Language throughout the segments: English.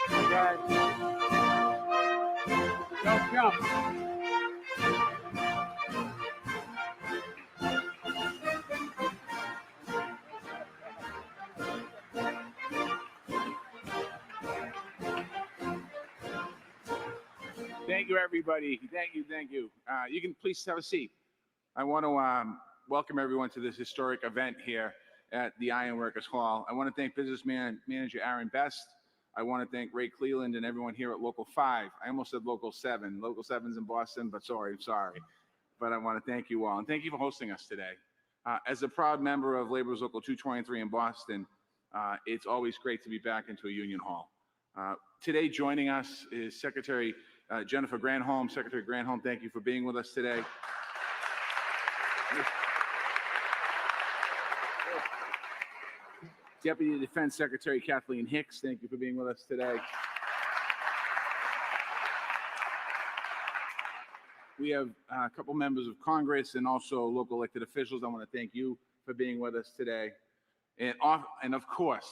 Guys, don't jump. Thank you, everybody. Thank you, thank you. You can please have a seat. I want to welcome everyone to this historic event here at the Ironworkers Hall. I want to thank businessman manager Aaron Best. I want to thank Ray Cleland and everyone here at Local 5. I almost said Local 7. Local 7's in Boston, but sorry. But I want to thank you all, and thank you for hosting us today. As a proud member of Labor's Local 223 in Boston, it's always great to be back into a union hall. Today joining us is Secretary Jennifer Granholm. Secretary Granholm, thank you for being with us today. Deputy Defense Secretary Kathleen Hicks, thank you for being with us today. We have a couple members of Congress and also local elected officials. I want to thank you for being with us today. And of course,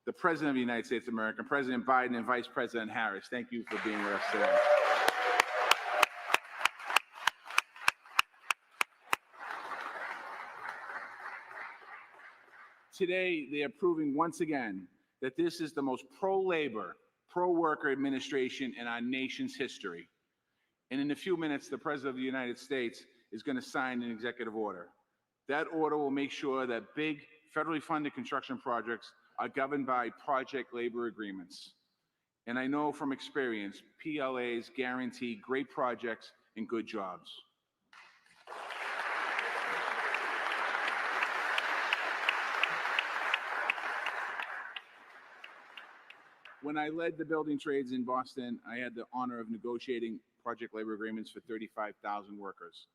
the President of the United States of America, President Biden and Vice President Harris, thank you for being with us today. Today, they are proving once again that this is the most pro-labor, pro-worker administration in our nation's history. And in a few minutes, the President of the United States is going to sign an executive order. That order will make sure that big federally funded construction projects are governed by project labor agreements. And I know from experience, PLAs guarantee great projects and good jobs. When I led the building trades in Boston, I had the honor of negotiating project labor agreements for 35,000 workers.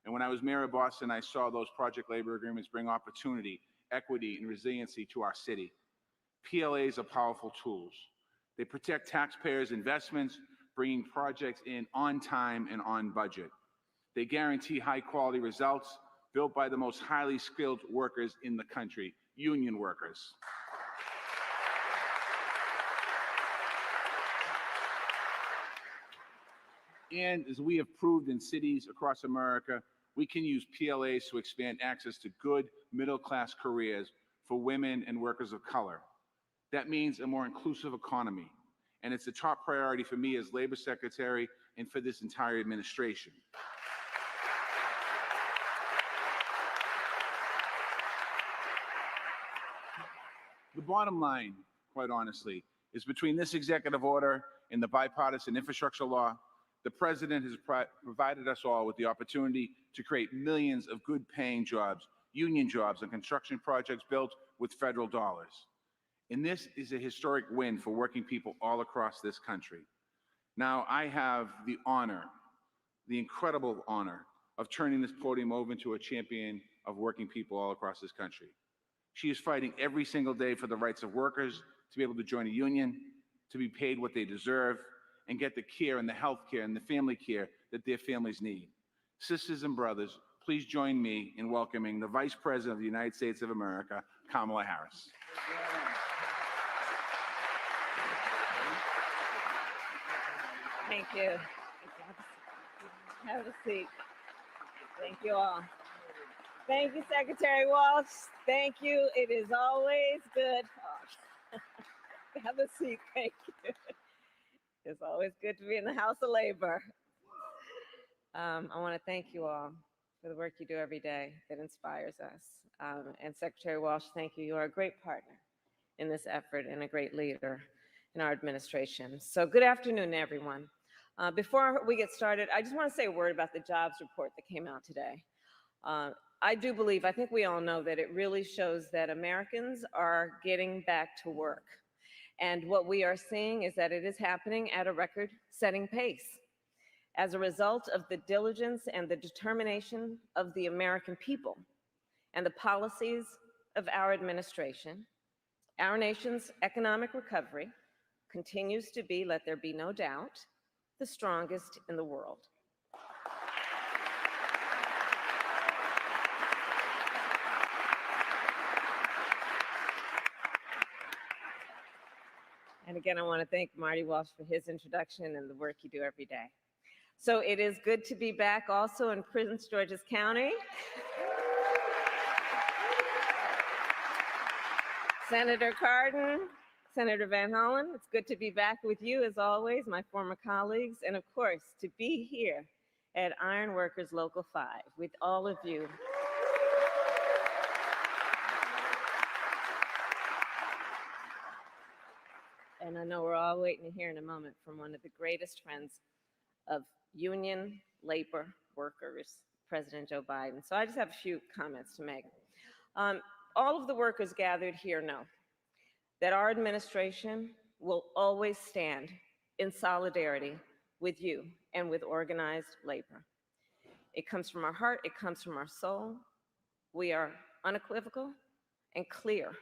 And when I was mayor of Boston, I saw those project labor agreements bring opportunity, equity, and resiliency to our city. PLAs are powerful tools. They protect taxpayers' investments, bringing projects in on time and on budget. They guarantee high-quality results built by the most highly skilled workers in the country, union workers. And as we have proved in cities across America, we can use PLAs to expand access to good middle-class careers for women and workers of color. That means a more inclusive economy, and it's a top priority for me as Labor Secretary and for this entire administration. The bottom line, quite honestly, is between this executive order and the Bipartisan Infrastructure Law, the President has provided us all with the opportunity to create millions of good-paying jobs, union jobs, and construction projects built with federal dollars. And this is a historic win for working people all across this country. Now, I have the honor, the incredible honor, of turning this podium over to a champion of working people all across this country. She is fighting every single day for the rights of workers to be able to join a union, to be paid what they deserve, and get the care and the health care and the family care that their families need. Sisters and brothers, please join me in welcoming the Vice President of the United States of America, Kamala Harris. Thank you. Have a seat. Thank you all. Thank you, Secretary Walsh. Thank you. It is always good. Oh. Have a seat. Thank you. It's always good to be in the House of Labor. I want to thank you all for the work you do every day that inspires us. And Secretary Walsh, thank you. You are a great partner in this effort and a great leader in our administration. So good afternoon, everyone. Before we get started, I just want to say a word about the jobs report that came out today. I do believe, I think we all know that it really shows that Americans are getting back to work. And what we are seeing is that it is happening at a record-setting pace. As a result of the diligence and the determination of the American people and the policies of our administration, our nation's economic recovery continues to be, let there be no doubt, the strongest in the world. And again, I want to thank Marty Walsh for his introduction and the work you do every day. So it is good to be back also in Prince George's County. Senator Cardin, Senator Van Hollen, it's good to be back with you as always, my former colleagues, and of course, to be here at Iron Workers Local 5 with all of you. And I know we're all waiting to hear in a moment from one of the greatest friends of union labor workers, President Joe Biden. So I just have a few comments to make. All of the workers gathered here know that our administration will always stand in solidarity with you and with organized labor. It comes from our heart, it comes from our soul. We are unequivocal and clear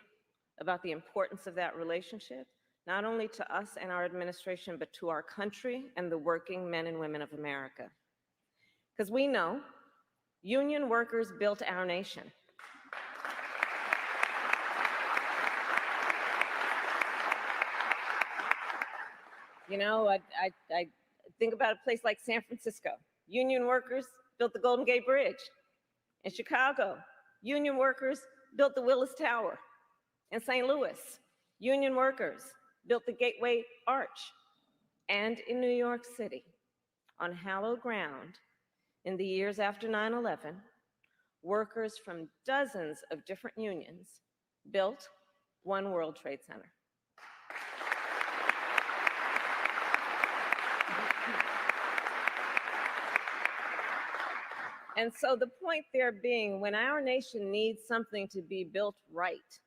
about the importance of that relationship, not only to us and our administration, but to our country and the working men and women of America. Because we know union workers built our nation. You know, I think about a place like San Francisco. Union workers built the Golden Gate Bridge. In Chicago, union workers built the Willis Tower. In St. Louis, union workers built the Gateway Arch. And in New York City, on hallowed ground, in the years after 9/11, workers from dozens of different unions built One World Trade Center. And so the point there being, when our nation needs something to be built right,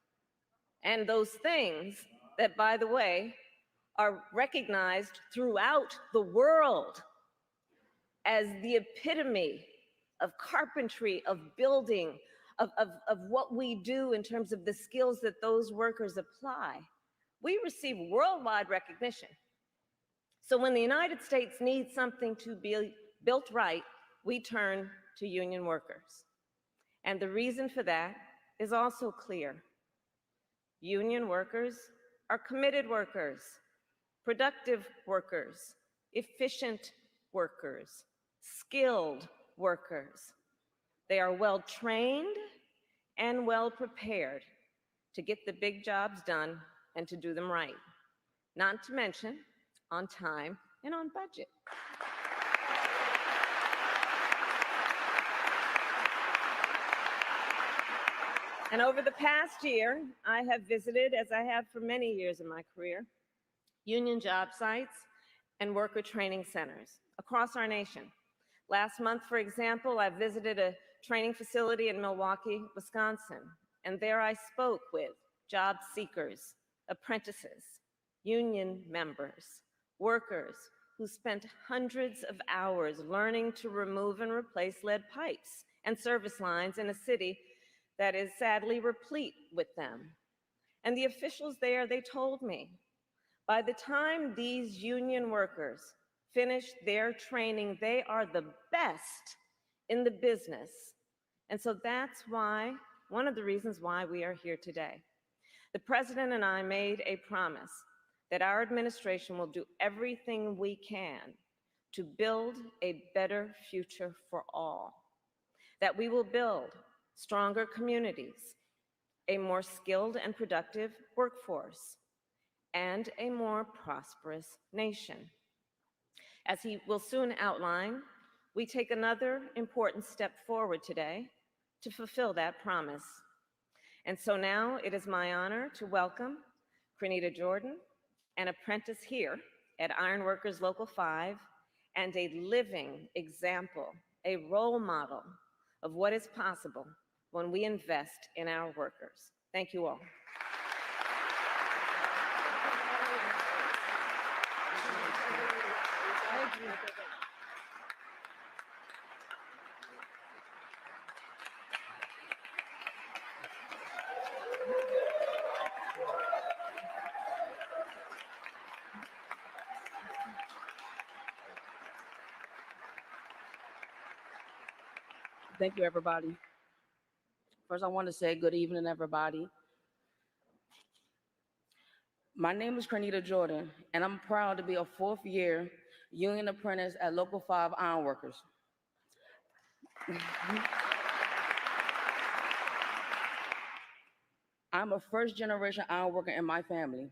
and those things that, by the way, are recognized throughout the world as the epitome of carpentry, of building, of what we do in terms of the skills that those workers apply, we receive worldwide recognition. So when the United States needs something to be built right, we turn to union workers. And the reason for that is also clear. Union workers are committed workers, productive workers, efficient workers, skilled workers. They are well trained and well prepared to get the big jobs done and to do them right, not to mention on time and on budget. And over the past year, I have visited, as I have for many years in my career, union job sites and worker training centers across our nation. Last month, for example, I visited a training facility in Milwaukee, Wisconsin, and there I spoke with job seekers, apprentices, union members, workers who spent hundreds of hours learning to remove and replace lead pipes and service lines in a city that is sadly replete with them. And the officials there, they told me, by the time these union workers finish their training, they are the best in the business. And so that's why, one of the reasons why we are here today. The president and I made a promise that our administration will do everything we can to build a better future for all, that we will build stronger communities, a more skilled and productive workforce, and a more prosperous nation. As he will soon outline, we take another important step forward today to fulfill that promise. And so now it is my honor to welcome Crenita Jordan, an apprentice here at Iron Workers Local 5, and a living example, a role model of what is possible when we invest in our workers. Thank you all. Thank you, everybody. First, I want to say good evening, everybody. My name is Cornita Jordan, and I'm proud to be a fourth year union apprentice at Local 5 Ironworkers. I'm a first generation ironworker in my family.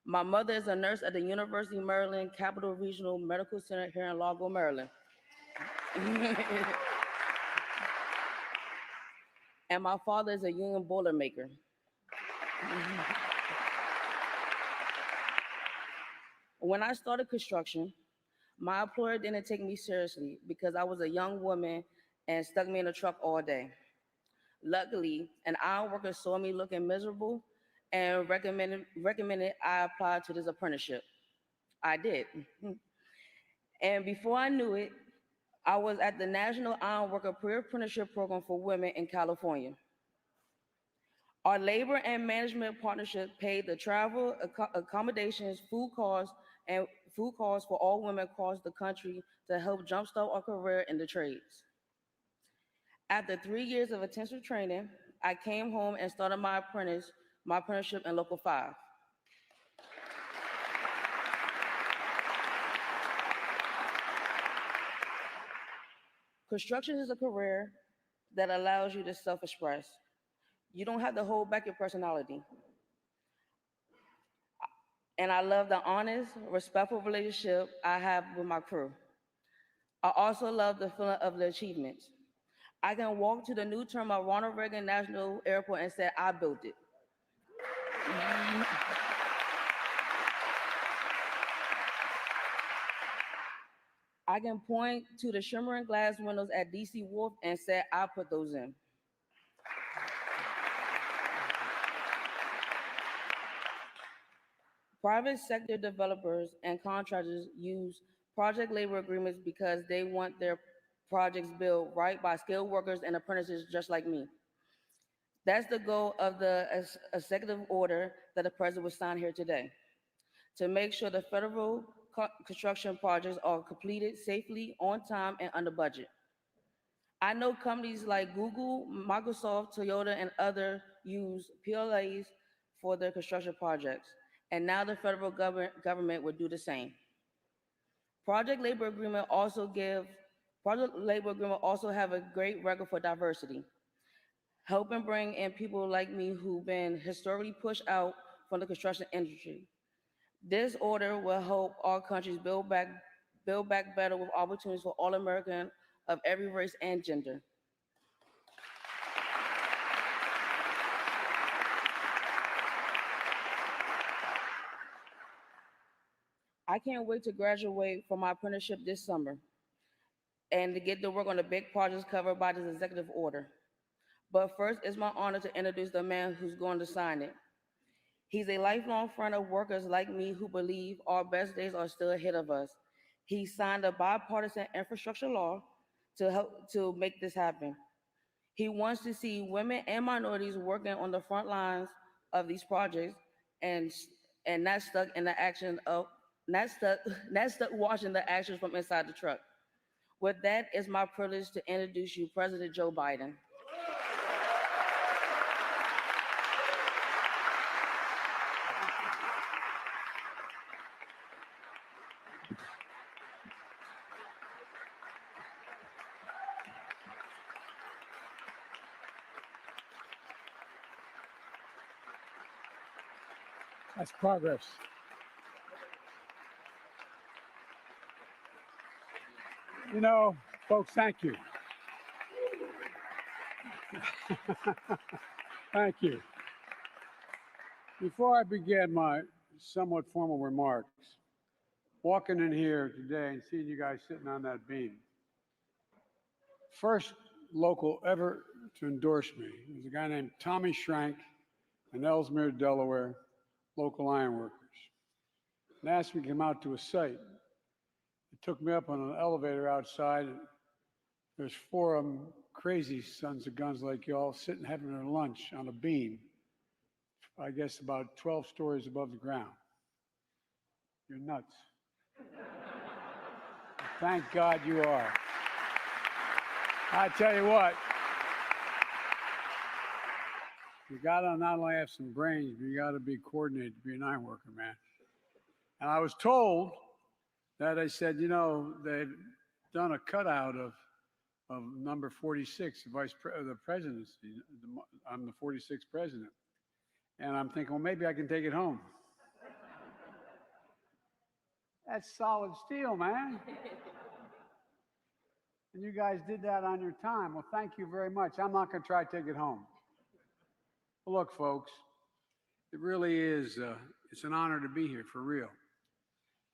My mother is a nurse at the University of Maryland Capital Regional Medical Center here in Largo, Maryland. And my father is a union boiler maker. When I started construction, my employer didn't take me seriously because I was a young woman and stuck me in a truck all day. Luckily, an iron worker saw me looking miserable and recommended I apply to this apprenticeship. I did. And before I knew it, I was at the National Iron Worker Pre-Apprenticeship Program for Women in California. Our labor and management partnership paid the travel, accommodations, food costs for all women across the country to help jumpstart our career in the trades. After 3 years of intensive training, I came home and started my apprenticeship in Local 5. Construction is a career that allows you to self-express. You don't have to hold back your personality. And I love the honest, respectful relationship I have with my crew. I also love the feeling of the achievements. I can walk to the new terminal at Ronald Reagan National Airport and say, I built it. I can point to the shimmering glass windows at DC Wharf and say, I put those in. Private sector developers and contractors use project labor agreements because they want their projects built right by skilled workers and apprentices just like me. That's the goal of the executive order that the president will sign here today, to make sure the federal construction projects are completed safely, on time, and under budget. I know companies like Google, Microsoft, Toyota, and others use PLAs for their construction projects, and now the federal government would do the same. Project labor agreement also give Project labor agreement also have a great record for diversity, helping bring in people like me who've been historically pushed out from the construction industry. This order will help our countries build back better with opportunities for all Americans of every race and gender. I can't wait to graduate from my apprenticeship this summer and to get to work on the big projects covered by this executive order. But first, it's my honor to introduce the man who's going to sign it. He's a lifelong friend of workers like me who believe our best days are still ahead of us. He signed a bipartisan infrastructure law to help to make this happen. He wants to see women and minorities working on the front lines of these projects and and not stuck in the action of not stuck not stuck watching the actions from inside the truck. With that, it's my privilege to introduce you President Joe Biden. That's progress. You know, folks, thank you. Thank you. Before I begin my somewhat formal remarks, walking in here today and seeing you guys sitting on that beam, first local ever to endorse me was a guy named Tommy Schrank in Ellesmere, Delaware, local ironworkers, and asked me to come out to a site. He took me up on an elevator outside. And there's four of them crazy sons of guns like y'all sitting having their lunch on a beam, I guess about 12 stories above the ground. You're nuts. Thank God you are. I tell you what, You gotta not only have some brains, but you gotta be coordinated to be an iron worker, man. And I was told that they said, you know, they've done a cutout of number 46, the presidency. I'm the 46th president. And I'm thinking, well, maybe I can take it home. That's solid steel, man. And you guys did that on your time. Well, thank you very much. I'm not going to try to take it home. Well, look, folks, it really is, it's an honor to be here for real.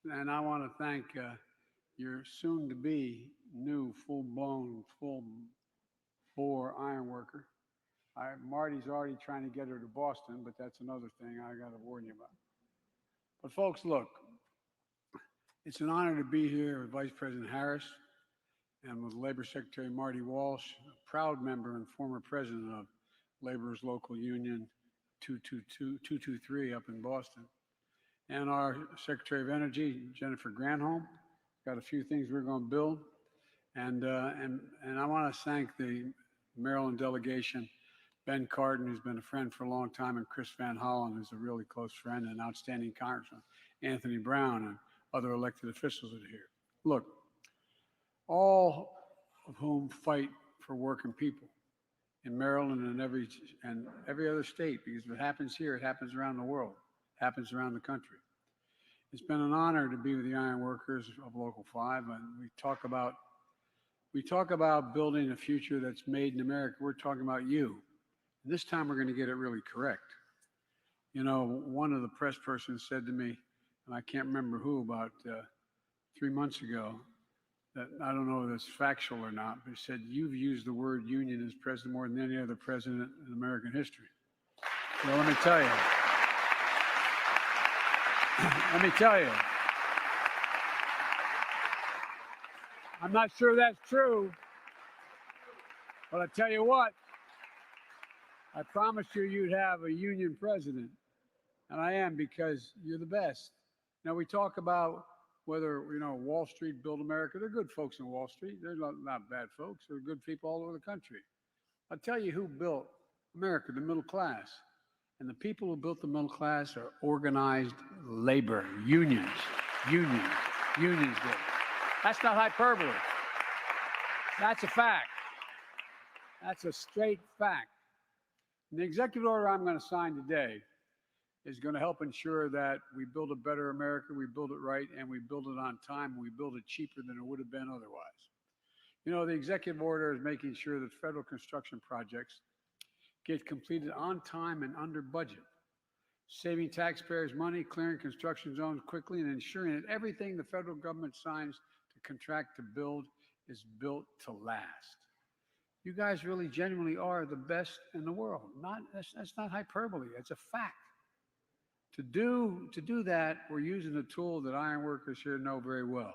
And I want to thank your soon-to-be new full-blown, full-bore iron worker. Marty's already trying to get her to Boston, but that's another thing I got to warn you about. But folks, look, it's an honor to be here with Vice President Harris and with Labor Secretary Marty Walsh, a proud member and former president of Labor's Local Union 223 up in Boston. And our Secretary of Energy, Jennifer Granholm, got a few things we're going to build. And I want to thank the Maryland delegation, Ben Cardin, who's been a friend for a long time, and Chris Van Hollen, who's a really close friend and outstanding Congressman, Anthony Brown, and other elected officials that are here. Look, all of whom fight for working people in Maryland and every other state, because if it happens here, it happens around the world, it happens around the country. It's been an honor to be with the iron workers of Local 5, and we talk about building a future that's made in America. We're talking about you. And this time we're going to get it really correct. You know, one of the press persons said to me, and I can't remember who, about 3 months ago, that I don't know if it's factual or not, but he said, you've used the word union as president more than any other president in American history. Well, let me tell you. I'm not sure that's true, but I tell you what, I promised you you'd have a union president, and I am, because you're the best. Now, we talk about whether, you know, Wall Street built America. They're good folks in Wall Street. They're not bad folks. They're good people all over the country. I'll tell you who built America, the middle class. And the people who built the middle class are organized labor, unions did. That's not hyperbole. That's a fact. That's a straight fact. And the executive order I'm going to sign today is going to help ensure that we build a better America, we build it right, and we build it on time, and we build it cheaper than it would have been otherwise. You know, the executive order is making sure that federal construction projects get completed on time and under budget, saving taxpayers money, clearing construction zones quickly, and ensuring that everything the federal government signs to contract to build is built to last. You guys really genuinely are the best in the world. That's not hyperbole, it's a fact. To do that, we're using a tool that iron workers here know very well,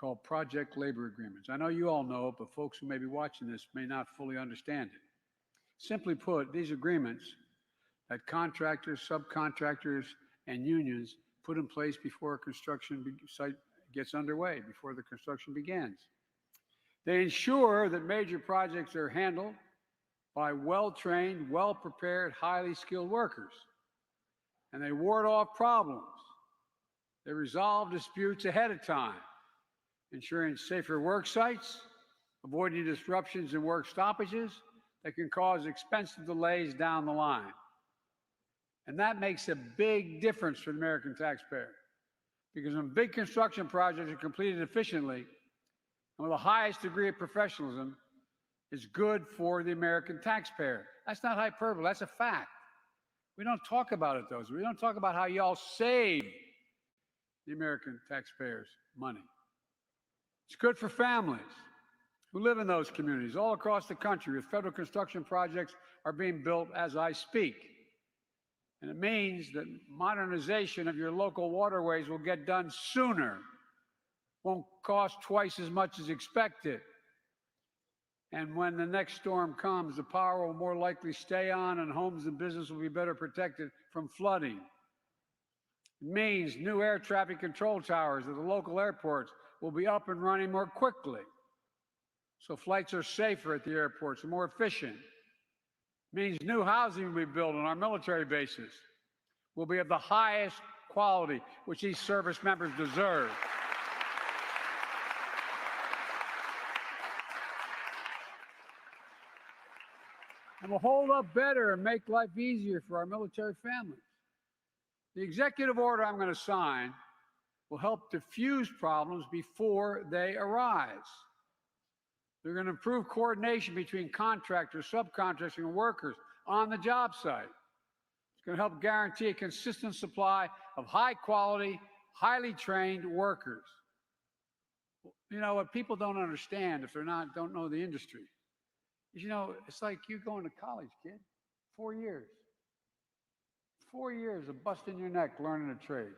called project labor agreements. I know you all know it, but folks who may be watching this may not fully understand it. Simply put, these agreements that contractors, subcontractors, and unions put in place before a construction site gets underway, before the construction begins. They ensure that major projects are handled by well-trained, well-prepared, highly skilled workers. And they ward off problems. They resolve disputes ahead of time, ensuring safer work sites, avoiding disruptions and work stoppages that can cause expensive delays down the line. And that makes a big difference for the American taxpayer. Because when big construction projects are completed efficiently and with the highest degree of professionalism, it's good for the American taxpayer. That's not hyperbole, that's a fact. We don't talk about it, though. We don't talk about how y'all save the American taxpayers money. It's good for families who live in those communities all across the country, where federal construction projects are being built as I speak. And it means that modernization of your local waterways will get done sooner, won't cost twice as much as expected. And when the next storm comes, the power will more likely stay on and homes and business will be better protected from flooding. It means new air traffic control towers at the local airports will be up and running more quickly. So flights are safer at the airports and more efficient. Means new housing will be built on our military bases. Will be of the highest quality, which these service members deserve. And will hold up better and make life easier for our military families. The executive order I'm going to sign will help diffuse problems before they arise. They're going to improve coordination between contractors, subcontractors, and workers on the job site. It's going to help guarantee a consistent supply of high quality, highly trained workers. You know, what people don't understand if don't know the industry is, you know, it's like you going to college, kid, 4 years. 4 years of busting your neck learning a trade.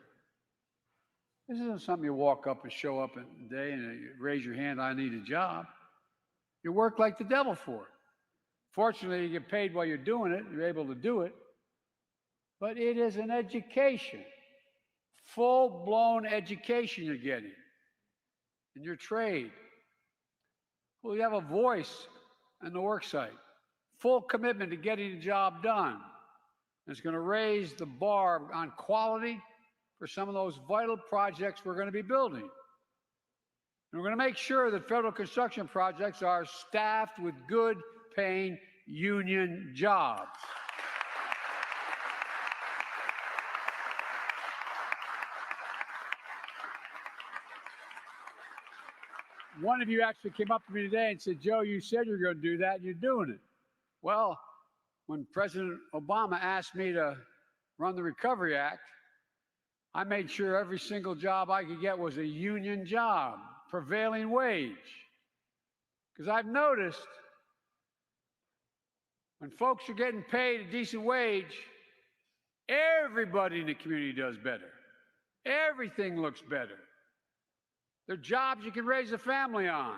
This isn't something you walk up and show up a day and you raise your hand, I need a job. You work like the devil for it. Fortunately, you get paid while you're doing it. You're able to do it. But it is an education, full-blown education you're getting in your trade. Well, you have a voice on the work site, full commitment to getting the job done. And it's going to raise the bar on quality for some of those vital projects we're going to be building. And we're going to make sure that federal construction projects are staffed with good paying union jobs. One of you actually came up to me today and said, Joe, you said you were going to do that, and you're doing it. Well, when President Obama asked me to run the Recovery Act, I made sure every single job I could get was a union job, prevailing wage. Because I've noticed when folks are getting paid a decent wage, everybody in the community does better. Everything looks better. They're jobs you can raise a family on.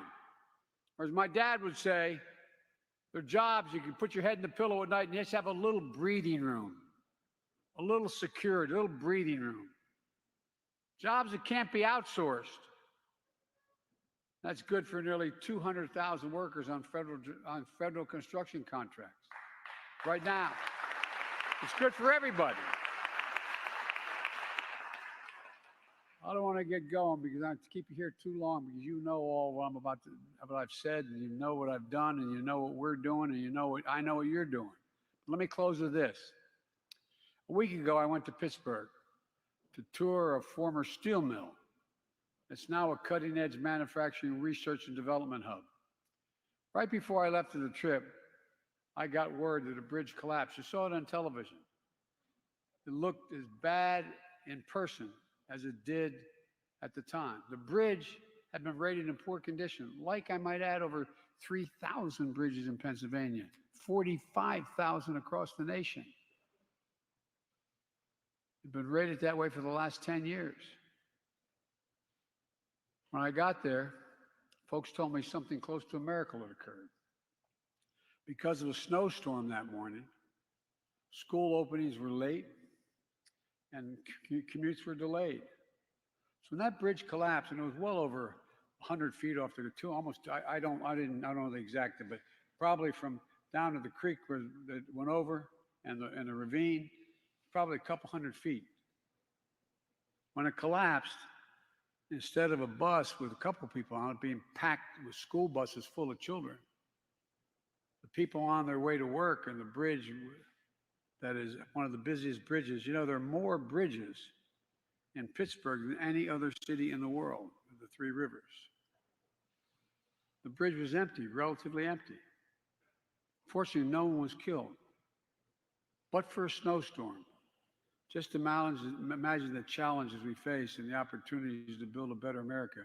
Or as my dad would say, they're jobs you can put your head in the pillow at night and just have a little breathing room, a little secured, a little breathing room. Jobs that can't be outsourced. That's good for nearly 200,000 workers on federal construction contracts right now. It's good for everybody. I don't want to get going because I have to keep you here too long, because you know all what what I've said, and you know what I've done, and you know what we're doing, and you know what I know what you're doing. Let me close with this. A week ago, I went to Pittsburgh to tour a former steel mill. It's now a cutting-edge manufacturing research and development hub. Right before I left for the trip, I got word that a bridge collapsed. You saw it on television. It looked as bad in person as it did at the time. The bridge had been rated in poor condition, like I might add over 3,000 bridges in Pennsylvania, 45,000 across the nation. It's been rated that way for the last 10 years. When I got there, folks told me something close to a miracle had occurred. Because of a snowstorm that morning, school openings were late and commutes were delayed. So when that bridge collapsed, and it was well over 100 feet off the almost, I don't know the exact, but probably from down to the creek where it went over and the ravine, probably a couple 100 feet. When it collapsed, instead of a bus with a couple people on it being packed with school buses full of children, the people on their way to work and the bridge that is one of the busiest bridges. You know, there are more bridges in Pittsburgh than any other city in the world, the Three Rivers. The bridge was empty, relatively empty. Fortunately, no one was killed. But for a snowstorm, just imagine the challenges we face and the opportunities to build a better America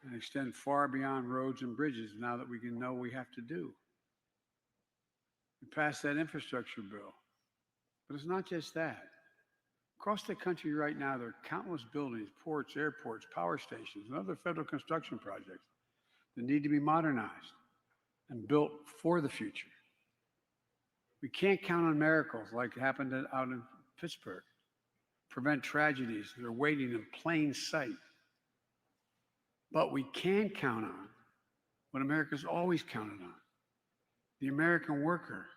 and extend far beyond roads and bridges now that we can know we have to do. We passed that infrastructure bill. But it's not just that. Across the country right now, there are countless buildings, ports, airports, power stations, and other federal construction projects that need to be modernized and built for the future. We can't count on miracles like happened out in Pittsburgh. Prevent tragedies that are waiting in plain sight. But we can count on what America's always counted on: the American worker,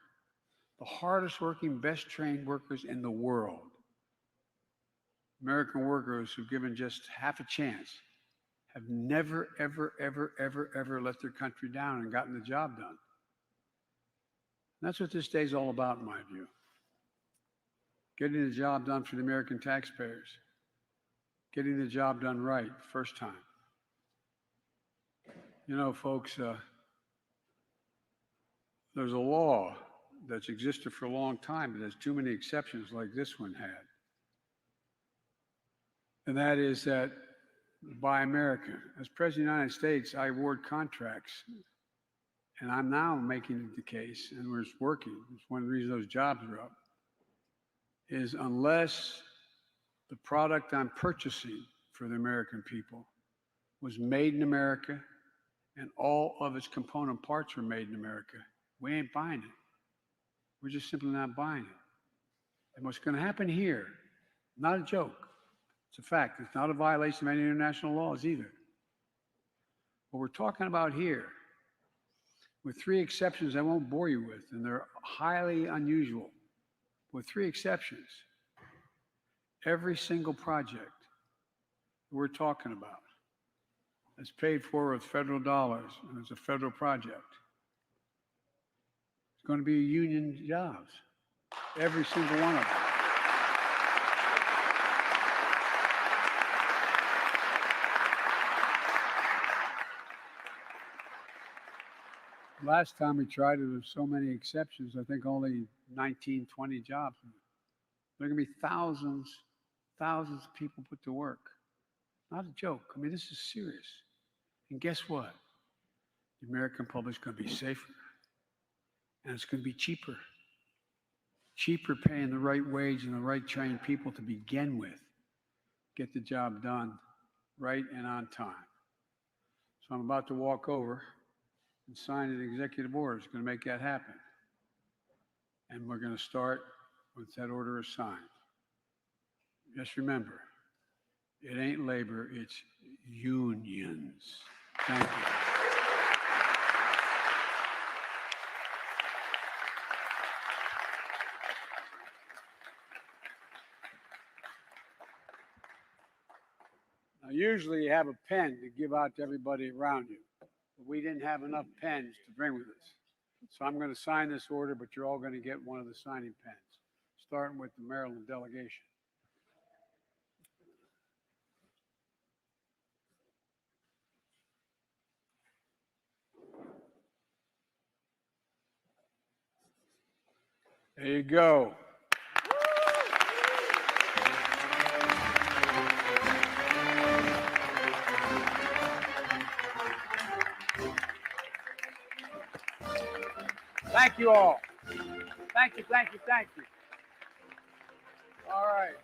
the hardest working, best trained workers in the world. American workers who've given just half a chance have never, ever, ever, ever, ever let their country down and gotten the job done. And that's what this day is all about, in my view. Getting the job done for the American taxpayers. Getting the job done right, first time. You know, folks, there's a law that's existed for a long time, but has too many exceptions like this one had. And that is that Buy America. As President of the United States, I award contracts, and I'm now making it the case, and we're working. It's one of the reasons those jobs are up, is unless the product I'm purchasing for the American people was made in America and all of its component parts were made in America, we ain't buying it. We're just simply not buying it. And what's going to happen here, not a joke, it's a fact. It's not a violation of any international laws either. What we're talking about here, with three exceptions I won't bore you with, and they're highly unusual, with three exceptions, every single project we're talking about is paid for with federal dollars, and it's a federal project. It's going to be union jobs, every single one of them. Last time we tried it, there were so many exceptions, I think only 19, 20 jobs. There are going to be thousands of people put to work. Not a joke. I mean, this is serious. And guess what? The American public's going to be safer. And it's going to be cheaper. Cheaper paying the right wage and the right trained people to begin with. Get the job done right and on time. So I'm about to walk over and sign an executive order. It's going to make that happen. And we're going to start once that order is signed. Just remember, it ain't labor, it's unions. Thank you. Now, usually you have a pen to give out to everybody around you. We didn't have enough pens to bring with us. So I'm going to sign this order, but you're all going to get one of the signing pens, starting with the Maryland delegation. There you go. Thank you all. Thank you, thank you, thank you. All right.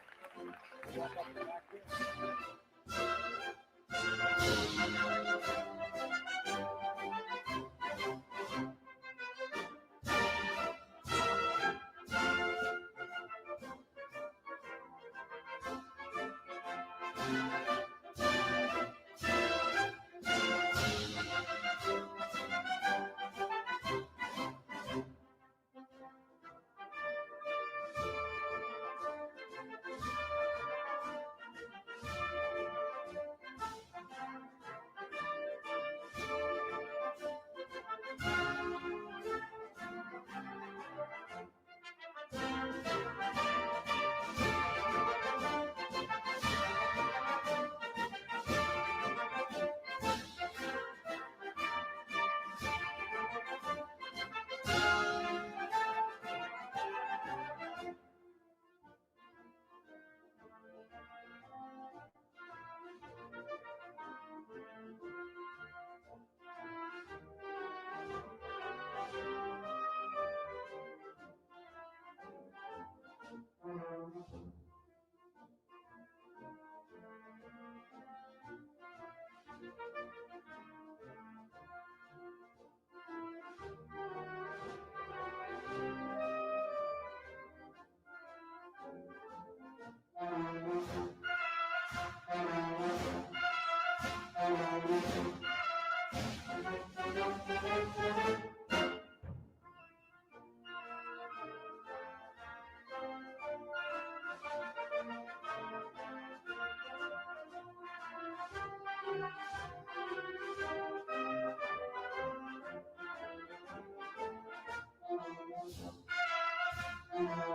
Thank you.